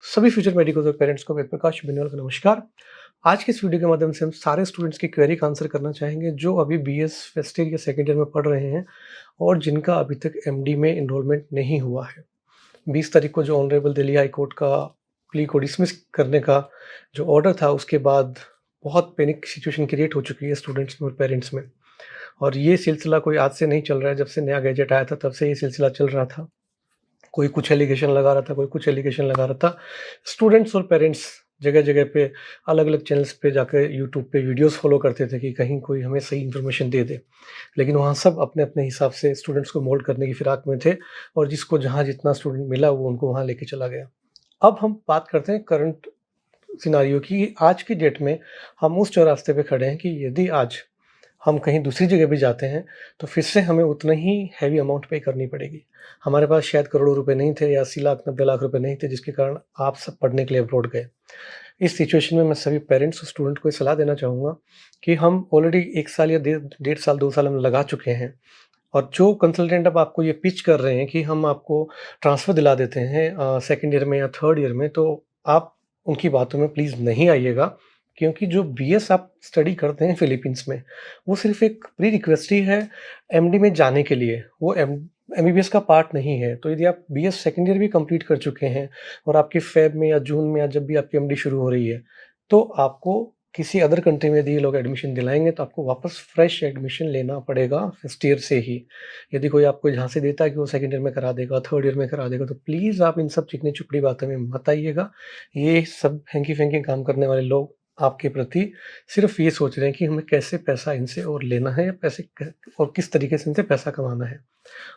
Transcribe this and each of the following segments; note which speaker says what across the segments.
Speaker 1: सभी future medicos और parents को वेद प्रकाश बेनीवाल का नमस्कार। आज के इस वीडियो के माध्यम से हम सारे स्टूडेंट्स की क्वेरी का आंसर करना चाहेंगे जो अभी बीएस फर्स्ट ईयर या सेकंड ईयर में पढ़ रहे हैं और जिनका अभी तक एमडी में एनरोलमेंट नहीं हुआ है। 20 तारीख को जो ऑनरेबल दिल्ली हाई कोर्ट का प्ली को डिसमिस करने का जो ऑर्डर था, उसके बाद बहुत पैनिक सिचुएशन क्रिएट हो चुकी है स्टूडेंट्स में और पेरेंट्स में। और ये सिलसिला कोई आज से नहीं चल रहा है, जब से नया गैजेट आया था तब से ये सिलसिला चल रहा था। कोई कुछ एलिगेशन लगा रहा था, कोई कुछ एलिगेशन लगा रहा था। स्टूडेंट्स और पेरेंट्स जगह-जगह पे अलग-अलग चैनल्स पे जाकर यूट्यूब पे वीडियोज़ फ़ॉलो करते थे कि कहीं कोई हमें सही इन्फॉर्मेशन दे दे। लेकिन वहाँ सब अपने-अपने हिसाब से स्टूडेंट्स को मोल्ड करने की फिराक में थे और जिसको जहाँ जितना स्टूडेंट मिला वो उनको वहाँ लेके चला गया। अब हम बात करते हैं करंट सिनेरियो की। आज की डेट में हम उस चौरास्ते पे खड़े हैं कि यदि आज हम कहीं दूसरी जगह भी जाते हैं, तो फिर से हमें उतना ही हेवी अमाउंट पे करनी पड़ेगी। हमारे पास शायद करोड़ों रुपए नहीं थे या 80 लाख, 90 लाख रुपए नहीं थे, जिसके कारण आप सब पढ़ने के लिए अब्रॉड गए। इस सिचुएशन में मैं सभी पेरेंट्स और स्टूडेंट को ये सलाह देना चाहूँगा कि हम ऑलरेडी 1 साल या डेढ़ साल, 2 साल हम लगा चुके हैं और जो कंसल्टेंट अब आपको ये पिच कर रहे हैं कि हम आपको ट्रांसफ़र दिला देते हैं सेकंड ईयर में या थर्ड ईयर में, तो आप उनकी बातों में प्लीज़ नहीं आइएगा। क्योंकि जो बीएस आप स्टडी करते हैं फ़िलीपींस में, वो सिर्फ़ एक प्री रिक्वेस्ट ही है एमडी में जाने के लिए, वो एमबीबीएस का पार्ट नहीं है। तो यदि आप बीएस सेकंड ईयर भी कंप्लीट कर चुके हैं और आपकी फ़ेब में या जून में या जब भी आपकी एमडी शुरू हो रही है, तो आपको किसी अदर कंट्री में यदि ये लोग एडमिशन दिलाएँगे, तो आपको वापस फ्रेश एडमिशन लेना पड़ेगा फर्स्ट ईयर से ही। यदि कोई आपको झांसी देता है कि वो सेकंड ईयर में करा देगा, थर्ड ईयर में करा देगा, तो प्लीज़ आप इन सब चिकनी-चुपड़ी बातों में मत आइएगा। ये सब हैंकी-फैंकी काम करने वाले लोग आपके प्रति सिर्फ़ ये सोच रहे हैं कि हमें कैसे पैसा इनसे और लेना है या पैसे क और किस तरीके से इनसे पैसा कमाना है।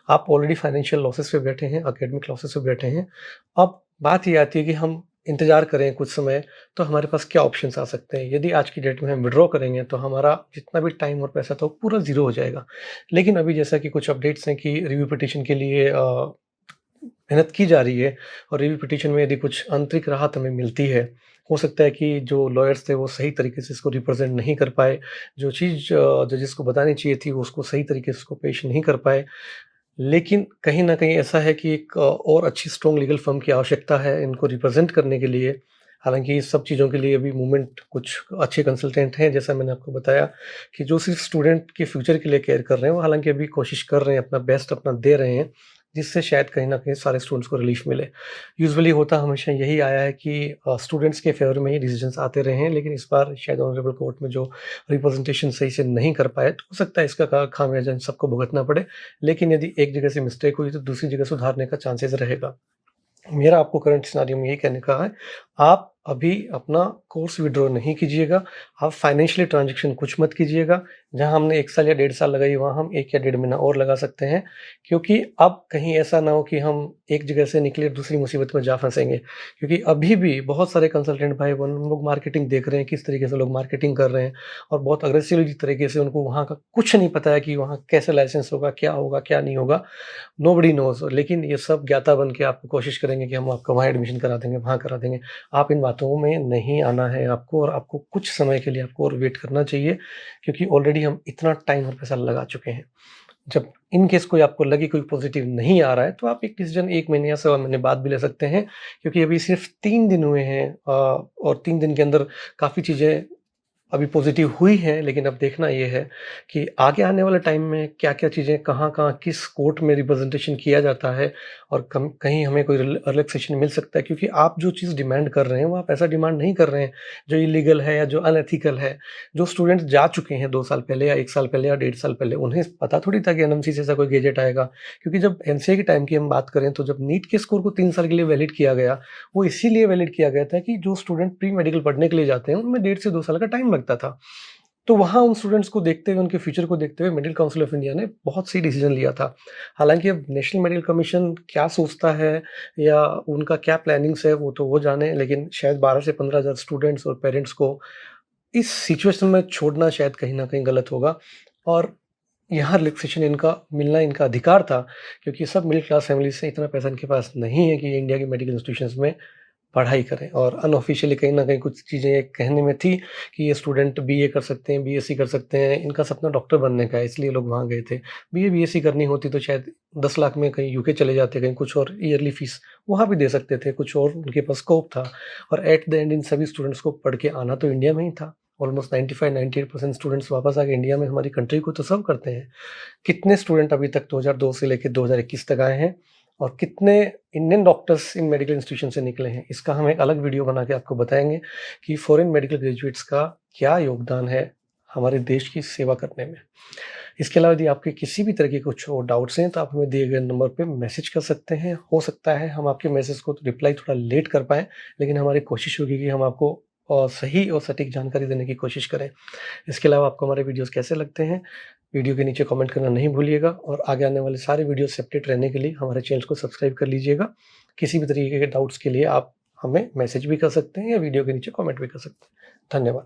Speaker 1: आप ऑलरेडी फाइनेंशियल लॉसेस पे बैठे हैं, एकेडमिक लॉसेस पे बैठे हैं। अब बात ये आती है कि हम इंतज़ार करें कुछ समय, तो हमारे पास क्या ऑप्शंस आ सकते हैं। यदि आज की डेट में हम विथड्रॉ करेंगे, तो हमारा जितना भी टाइम और पैसा था, वो पूरा ज़ीरो हो जाएगा। लेकिन अभी जैसा कि कुछ अपडेट्स हैं कि रिव्यू पिटीशन के लिए मेहनत की जा रही है और रिव्यू पिटीशन में यदि कुछ आंतरिक राहत हमें मिलती है, हो सकता है कि जो लॉयर्स थे वो सही तरीके से इसको रिप्रेज़ेंट नहीं कर पाए, जो चीज़ जजेस को बतानी चाहिए थी वो उसको सही तरीके से उसको पेश नहीं कर पाए। लेकिन कहीं न कहीं ऐसा है कि एक और अच्छी स्ट्रॉन्ग लीगल फ़र्म की आवश्यकता है इनको रिप्रेज़ेंट करने के लिए। हालाँकि इस सब चीज़ों के लिए अभी मूवमेंट कुछ अच्छे कंसल्टेंट हैं, जैसा मैंने आपको बताया कि जो सिर्फ़ स्टूडेंट के फ्यूचर के लिए केयर कर रहे हैं, वो हालाँकि अभी कोशिश कर रहे हैं, अपना बेस्ट अपना दे रहे हैं, जिससे शायद कहीं न कहीं सारे स्टूडेंट्स को रिलीफ़ मिले। यूजुअली होता हमेशा यही आया है कि स्टूडेंट्स के फ़ेवर में ही डिसीज़न्स आते रहे हैं, लेकिन इस बार शायद ऑनरेबल कोर्ट में जो रिप्रेज़ेंटेशन सही से नहीं कर पाए, तो हो सकता है इसका खामियाज़ा इन सबको भुगतना पड़े। लेकिन यदि एक जगह से मिस्टेक हुई, तो दूसरी जगह सुधारने का चांसेज़ रहेगा। मेरा आपको करंट सिनेरियो में यही कहने का है, आप अभी अपना कोर्स विथड्रॉ नहीं कीजिएगा, आप फाइनेंशियली ट्रांज़ैक्शन कुछ मत कीजिएगा। जहाँ हमने 1 साल या डेढ़ साल लगाई, वहाँ हम 1 या डेढ़ महीना और लगा सकते हैं, क्योंकि अब कहीं ऐसा ना हो कि हम एक जगह से निकले दूसरी मुसीबत में जा फँसेंगे। क्योंकि अभी भी बहुत सारे कंसल्टेंट भाई-बहन लोग मार्केटिंग देख रहे हैं, किस तरीके से लोग मार्केटिंग कर रहे हैं और बहुत अग्रेसिवली तरीके से उनको वहाँ का कुछ नहीं पता है कि वहाँ कैसे लाइसेंस होगा, क्या नहीं होगा। Nobody nose. लेकिन ये सब ज्ञाता बन के आपको कोशिश करेंगे कि हम आपका वहाँ एडमिशन करा देंगे, वहाँ करा देंगे। आप इन बातों में नहीं आना है आपको और आपको कुछ समय के लिए आपको और वेट करना चाहिए, क्योंकि ऑलरेडी हम इतना टाइम और पैसा लगा चुके हैं। जब इन केस कोई आपको लगे कोई पॉज़िटिव नहीं आ रहा है, तो आप एक डिसीज़न 1 महीने या सवा महीने बाद भी ले सकते हैं, क्योंकि अभी सिर्फ़ 3 दिन हुए हैं और 3 दिन के अंदर काफ़ी चीज़ें अभी पॉज़िटिव हुई हैं, लेकिन अब देखना ये है कि आगे आने वाले टाइम में क्या-क्या चीज़ें कहाँ-कहाँ किस कोर्ट में रिप्रेज़ेंटेशन किया जाता है और कम कहीं हमें कोई रिलैक्सेशन मिल सकता है, क्योंकि आप जो चीज़ डिमांड कर रहे हैं, वो आप ऐसा डिमांड नहीं कर रहे हैं, जो इल्लीगल है या जो अनएथिकल है। जो स्टूडेंट्स जा चुके हैं 2 साल पहले या 1 साल पहले या डेढ़ साल पहले, उन्हें पता थोड़ी था कि एनएमसी से ऐसा कोई गैजेट आएगा। क्योंकि जब एमसीए के टाइम की हम बात करें, तो जब नीट के स्कोर को 3 साल के लिए वैलिड किया गया, वो इसीलिए वैलिड किया गया था कि जो स्टूडेंट प्री मेडिकल पढ़ने के लिए जाते हैं, उनमें डेढ़ से 2 साल का टाइम लगता था। तो वहाँ उन स्टूडेंट्स को देखते हुए, उनके फ्यूचर को देखते हुए मेडिकल काउंसिल ऑफ इंडिया ने बहुत सही डिसीज़न लिया था। हालाँकि अब नेशनल मेडिकल कमीशन क्या सोचता है या उनका क्या प्लानिंग्स है, वो तो वो जाने, लेकिन शायद 12 से 15 हज़ार स्टूडेंट्स और पेरेंट्स को इस सिचुएशन में छोड़ना शायद कहीं न कहीं गलत होगा और यहाँ रिलैक्सेशन इनका मिलना इनका अधिकार था, क्योंकि सब मिडिल क्लास फैमिली से, इतना पैसा इनके पास नहीं है कि इंडिया के मेडिकल इंस्टीट्यूशंस में पढ़ाई करें। और अनऑफ़िशियली कहीं न कहीं कुछ चीज़ें कहने में थी कि ये स्टूडेंट बीए कर सकते हैं, बीएससी कर सकते हैं, इनका सपना डॉक्टर बनने का है, इसलिए लोग वहाँ गए थे। बीए, बीएससी करनी होती तो शायद 10 लाख में कहीं यूके चले जाते, कहीं कुछ और ईयरली फ़ीस वहाँ भी दे सकते थे, कुछ और उनके पास स्कोप था। और एट द एंड इन सभी स्टूडेंट्स को पढ़ के आना तो इंडिया में ही था। ऑलमोस्ट 95-98% स्टूडेंट्स वापस आ के इंडिया में हमारी कंट्री को तो सर्व करते हैं। कितने स्टूडेंट अभी तक 2002 से लेके 2021 तक आए हैं और कितने इंडियन डॉक्टर्स इन मेडिकल इंस्टीट्यूशन से निकले हैं, इसका हम एक अलग वीडियो बना के आपको बताएँगे कि फॉरेन मेडिकल ग्रेजुएट्स का क्या योगदान है हमारे देश की सेवा करने में। इसके अलावा यदि आपके किसी भी तरह के कुछ और डाउट्स हैं, तो आप हमें दिए गए नंबर पे मैसेज कर सकते हैं। हो सकता है हम आपके मैसेज को रिप्लाई थोड़ा लेट कर पाएँ, लेकिन हमारी कोशिश होगी कि हम आपको सही और सटीक जानकारी देने की कोशिश करें। इसके अलावा आपको हमारे वीडियोज़ कैसे लगते हैं, वीडियो के नीचे कमेंट करना नहीं भूलिएगा और आगे आने वाले सारे वीडियो से अपडेट रहने के लिए हमारे चैनल को सब्सक्राइब कर लीजिएगा। किसी भी तरीके के डाउट्स के लिए आप हमें मैसेज भी कर सकते हैं या वीडियो के नीचे कमेंट भी कर सकते हैं। धन्यवाद।